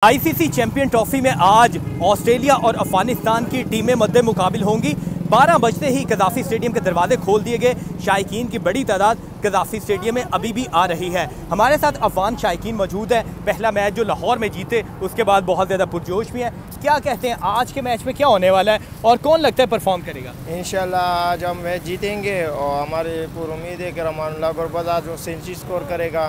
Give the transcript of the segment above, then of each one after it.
ICC champion trophy में आज Australia और अफगानिस्तान की टीमें मद्दे मुकाबिल होंगी। 12 बजते ही कज़ाफ़ी स्टेडियम के दरवाजे खोल दिए गए। शायकीन की बड़ी तादाद कज़ाफ़ी स्टेडियम में अभी भी आ रही है। हमारे साथ अफगान शायकीन मौजूद है। पहला मैच जो लाहौर में जीते उसके बाद बहुत ज़्यादा पुरजोश भी है। क्या कहते हैं आज के मैच में क्या होने वाला है और कौन लगता है परफॉर्म करेगा? इंशाल्लाह आज हम मैच जीतेंगे और हमारी पूरी उम्मीद है कि रहमानुल्लाह गुरबज़ आज वो सेंचुरी स्कोर करेगा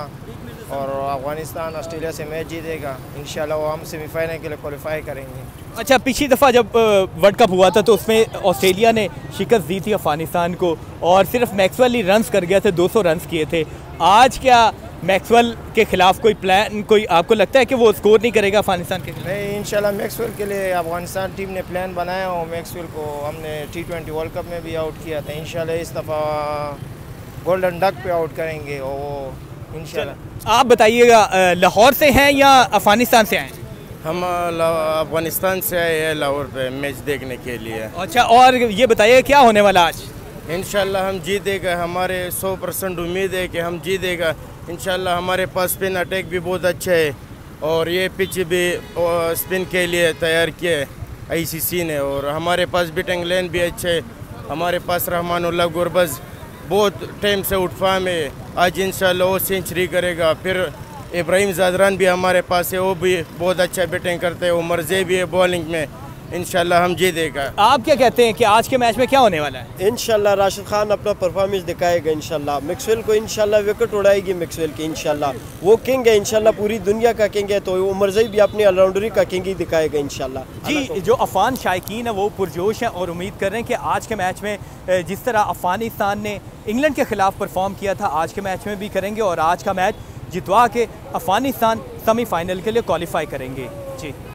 और अफगानिस्तान ऑस्ट्रेलिया से मैच जीतेगा। इंशाल्लाह वो हम सेमीफाइनल के लिए क्वालिफाई करेंगे। अच्छा, पिछली दफ़ा जब वर्ल्ड कप हुआ था तो उसमें ऑस्ट्रेलिया ने शिकस्त दी थी अफगानिस्तान को और सिर्फ मैक्सवेल ही रन्स कर गया थे, 200 रन्स किए थे। आज क्या मैक्सवेल के खिलाफ कोई प्लान, कोई आपको लगता है कि वो स्कोर नहीं करेगा अफगानिस्तान के खिलाफ? नहीं, इंशाल्लाह मैक्सवेल के लिए अफगानिस्तान टीम ने प्लान बनाया और मैक्सवेल को हमने T20 वर्ल्ड कप में भी आउट किया था। इंशाल्लाह इस दफ़ा गोल्डन डक पे आउट करेंगे और इंशाल्लाह। आप बताइएगा, लाहौर से हैं या अफगानिस्तान से आए? हम अफगानिस्तान से आए हैं लाहौर पे मैच देखने के लिए। अच्छा, और ये बताइए क्या होने वाला आज? इंशाल्लाह हम जीतेगा, हमारे 100% उम्मीद है कि हम जीतेगा। इंशाल्लाह हमारे पास स्पिन अटैक भी बहुत अच्छा है और ये पिच भी स्पिन के लिए तैयार किया है आईसीसी ने, और हमारे पास बैटिंग लाइन भी अच्छे है। हमारे पास रहमानुल्लाह गुरबज़ बहुत टाइम से उठफाम है, आज इंशाल्लाह वो सेंचुरी करेगा। फिर इब्राहिम ज़ादरान भी हमारे पास है, वो भी बहुत अच्छा बैटिंग करते हैं। वो मर्जे भी है बॉलिंग में। इंशाल्लाह हम जीतेगा। आप क्या कहते हैं कि आज के मैच में क्या होने वाला है? इंशाल्लाह राशिद खान अपना परफॉर्मेंस दिखाएगा। इंशाल्लाह मैक्सवेल को इंशाल्लाह विकेट उड़ाएगी। मैक्सवेल की इंशाल्लाह वो किंग है, इंशाल्लाह पूरी दुनिया का किंग है, तो उमरज़ई भी अपनी ऑलराउंडरी का किंग ही दिखाएगा इंशाल्लाह। जी, जो अफगान शायकीन है वो पुरजोश हैं और उम्मीद कर रहे हैं कि आज के मैच में जिस तरह अफगानिस्तान ने इंग्लैंड के खिलाफ परफॉर्म किया था आज के मैच में भी करेंगे और आज का मैच जितवा के अफगानिस्तान सेमीफाइनल के लिए क्वालिफाई करेंगे। जी।